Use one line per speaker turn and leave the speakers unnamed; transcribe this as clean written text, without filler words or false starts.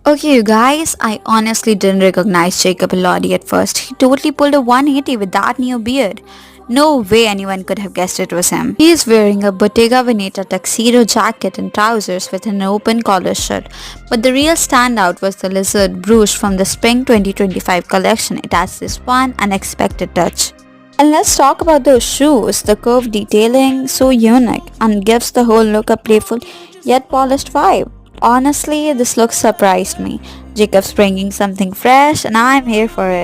Okay, you guys, I honestly didn't recognize Jacob Elordi at first. He totally pulled a 180 with that new beard. No way anyone could have guessed it was him. He is wearing a Bottega Veneta tuxedo jacket and trousers with an open collar shirt. But the real standout was the lizard brooch from the Spring 2025 collection. It has this one unexpected touch. And let's talk about those shoes. The curved detailing, so unique, and gives the whole look a playful yet polished vibe. Honestly, this look surprised me. Jacob's bringing something fresh, and I'm here for it.